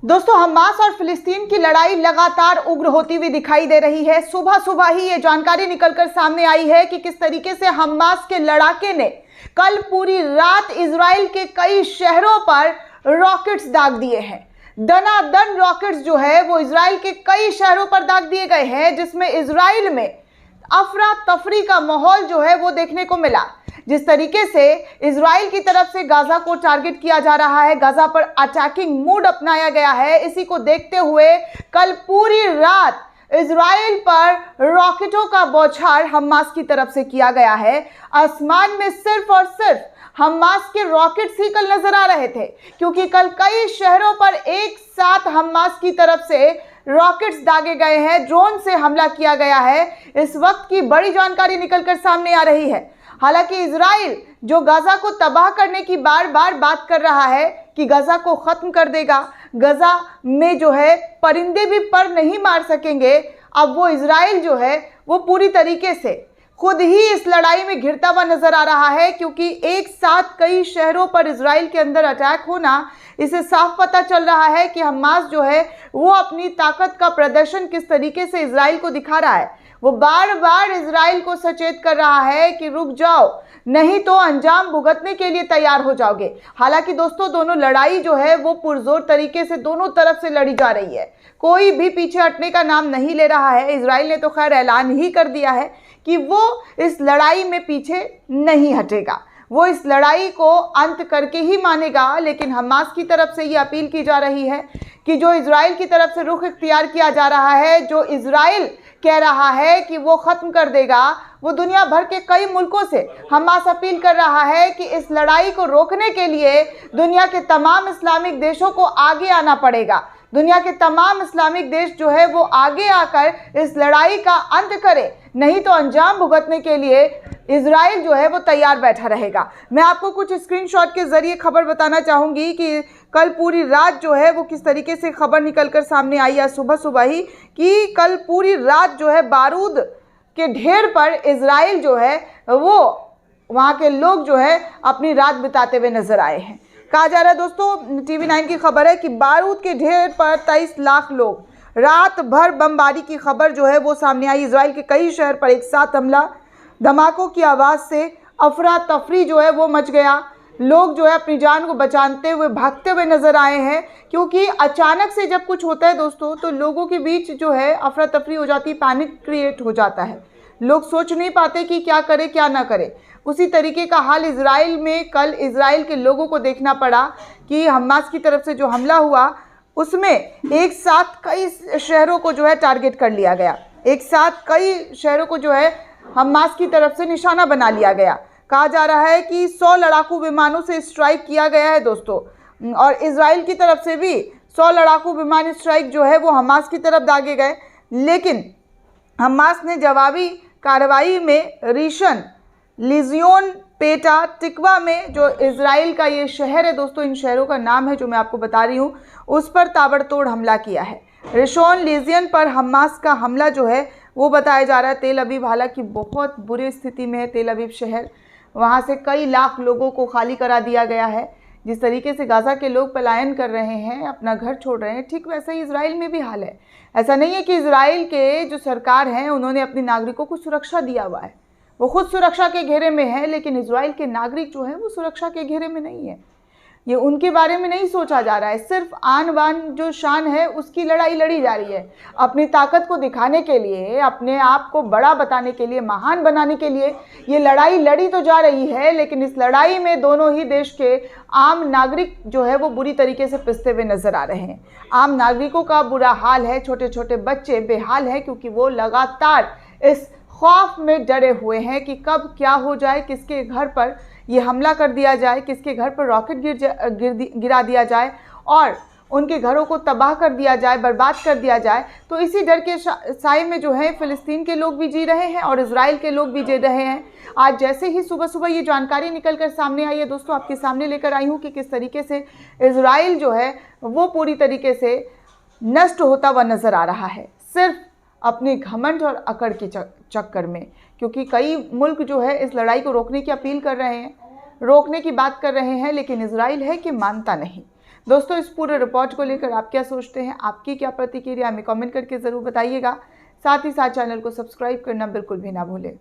दोस्तों, हमास और फिलिस्तीन की लड़ाई लगातार उग्र होती हुई दिखाई दे रही है। सुबह सुबह ही ये जानकारी निकलकर सामने आई है कि किस तरीके से हमास के लड़ाके ने कल पूरी रात इजराइल के कई शहरों पर रॉकेट्स दाग दिए हैं। दनादन रॉकेट्स जो है वो इजराइल के कई शहरों पर दाग दिए गए हैं, जिसमें इजराइल में अफरा तफरी का माहौल जो है वो देखने को मिला। जिस तरीके से इजराइल की तरफ से गाजा को टारगेट किया जा रहा है, गाजा पर अटैकिंग मूड अपनाया गया है, इसी को देखते हुए कल पूरी रात इजराइल पर रॉकेटों का बौछार हमास की तरफ से किया गया है। आसमान में सिर्फ और सिर्फ हमास के रॉकेट्स ही कल नजर आ रहे थे, क्योंकि कल कई शहरों पर एक साथ हमास की तरफ से रॉकेट्स दागे गए हैं, ड्रोन से हमला किया गया है। इस वक्त की बड़ी जानकारी निकलकर सामने आ रही है। हालांकि इजराइल जो गाजा को तबाह करने की बार बार बात कर रहा है कि गाजा को खत्म कर देगा, गाजा में जो है परिंदे भी पर नहीं मार सकेंगे, अब वो इजराइल जो है वो पूरी तरीके से खुद ही इस लड़ाई में घिरता हुआ नजर आ रहा है, क्योंकि एक साथ कई शहरों पर इजराइल के अंदर अटैक होना, इसे साफ पता चल रहा है कि हमास जो है वो अपनी ताकत का प्रदर्शन किस तरीके से इजराइल को दिखा रहा है। वो बार बार इजराइल को सचेत कर रहा है कि रुक जाओ, नहीं तो अंजाम भुगतने के लिए तैयार हो जाओगे। हालांकि दोस्तों, दोनों लड़ाई जो है वो पुरजोर तरीके से दोनों तरफ से लड़ी जा रही है, कोई भी पीछे हटने का नाम नहीं ले रहा है। इजराइल ने तो खैर ऐलान ही कर दिया है कि वो इस लड़ाई में पीछे नहीं हटेगा, वो इस लड़ाई को अंत करके ही मानेगा। लेकिन हमास की तरफ से ये अपील की जा रही है कि जो इजराइल की तरफ से रुख इख्तियार किया जा रहा है, जो इजराइल कह रहा है कि वो खत्म कर देगा, वो दुनिया भर के कई मुल्कों से हमास अपील कर रहा है कि इस लड़ाई को रोकने के लिए दुनिया के तमाम इस्लामिक देशों को आगे आना पड़ेगा। दुनिया के तमाम इस्लामिक देश जो है वो आगे आकर इस लड़ाई का अंत करे, नहीं तो अंजाम भुगतने के लिए इजराइल जो है वो तैयार बैठा रहेगा। मैं आपको कुछ स्क्रीनशॉट के जरिए खबर बताना चाहूँगी कि कल पूरी रात जो है वो किस तरीके से खबर निकलकर सामने आई है सुबह सुबह ही, कि कल पूरी रात जो है बारूद के ढेर पर इजराइल जो है वो वहाँ के लोग जो है अपनी रात बिताते हुए नजर आए हैं। कहा जा रहा है दोस्तों, TV9 की खबर है कि बारूद के ढेर पर 23 लाख लोग, रात भर बमबारी की खबर जो है वो सामने आई। इजराइल के कई शहर पर एक साथ हमला, धमाकों की आवाज़ से अफरा तफरी जो है वो मच गया। लोग जो है अपनी जान को बचाते हुए भागते हुए नजर आए हैं, क्योंकि अचानक से जब कुछ होता है दोस्तों तो लोगों के बीच जो है अफरा तफरी हो जाती है, पैनिक क्रिएट हो जाता है, लोग सोच नहीं पाते कि क्या करे क्या ना करे। उसी तरीके का हाल इजराइल में कल इजराइल के लोगों को देखना पड़ा कि हमास की तरफ से जो हमला हुआ उसमें एक साथ कई शहरों को जो है टारगेट कर लिया गया, एक साथ कई शहरों को जो है हमास की तरफ से निशाना बना लिया गया। कहा जा रहा है कि 100 लड़ाकू विमानों से स्ट्राइक किया गया है दोस्तों, और इजराइल की तरफ से भी 100 लड़ाकू विमान स्ट्राइक जो है वो हमास की तरफ दागे गए। लेकिन हमास ने जवाबी कार्रवाई में रिशन, लिजियोन, पेटा, टिकवा में जो इजराइल का ये शहर है दोस्तों, इन शहरों का नाम है जो मैं आपको बता रही हूँ, उस पर ताबड़तोड़ हमला किया है। रिशोन लिजियन पर हमास का हमला जो है वो बताया जा रहा है। तेल अवीव हालांकि बहुत बुरी स्थिति में है, तेल अवीव शहर, वहाँ से कई लाख लोगों को खाली करा दिया गया है। जिस तरीके से गाज़ा के लोग पलायन कर रहे हैं, अपना घर छोड़ रहे हैं, ठीक वैसा ही इजराइल में भी हाल है। ऐसा नहीं है कि इजराइल के जो सरकार हैं उन्होंने अपने नागरिकों को सुरक्षा दिया हुआ है, वो खुद सुरक्षा के घेरे में है, लेकिन इजराइल के नागरिक जो है वो सुरक्षा के घेरे में नहीं है। ये उनके बारे में नहीं सोचा जा रहा है, सिर्फ आन बान जो शान है उसकी लड़ाई लड़ी जा रही है। अपनी ताकत को दिखाने के लिए, अपने आप को बड़ा बताने के लिए, महान बनाने के लिए ये लड़ाई लड़ी तो जा रही है, लेकिन इस लड़ाई में दोनों ही देश के आम नागरिक जो है वो बुरी तरीके से पिसते हुए नजर आ रहे हैं। आम नागरिकों का बुरा हाल है, छोटे छोटे बच्चे बेहाल हैं, क्योंकि वो लगातार इस खौफ में डरे हुए हैं कि कब क्या हो जाए, किसके घर पर ये हमला कर दिया जाए, किसके घर पर रॉकेट गिरा दिया जाए और उनके घरों को तबाह कर दिया जाए, बर्बाद कर दिया जाए। तो इसी डर के साए में जो है फ़िलिस्तीन के लोग भी जी रहे हैं और इजराइल के लोग भी जी रहे हैं। आज जैसे ही सुबह सुबह ये जानकारी निकलकर सामने आई है दोस्तों, आपके सामने लेकर आई हूँ कि किस तरीके से इजराइल जो है वो पूरी तरीके से नष्ट होता हुआ नज़र आ रहा है, सिर्फ अपने घमंड और अकड़ के चक्कर में। क्योंकि कई मुल्क जो है इस लड़ाई को रोकने की अपील कर रहे हैं, रोकने की बात कर रहे हैं, लेकिन इजराइल है कि मानता नहीं। दोस्तों, इस पूरे रिपोर्ट को लेकर आप क्या सोचते हैं, आपकी क्या प्रतिक्रिया, हमें कमेंट करके ज़रूर बताइएगा। साथ ही साथ चैनल को सब्सक्राइब करना बिल्कुल भी ना भूलें।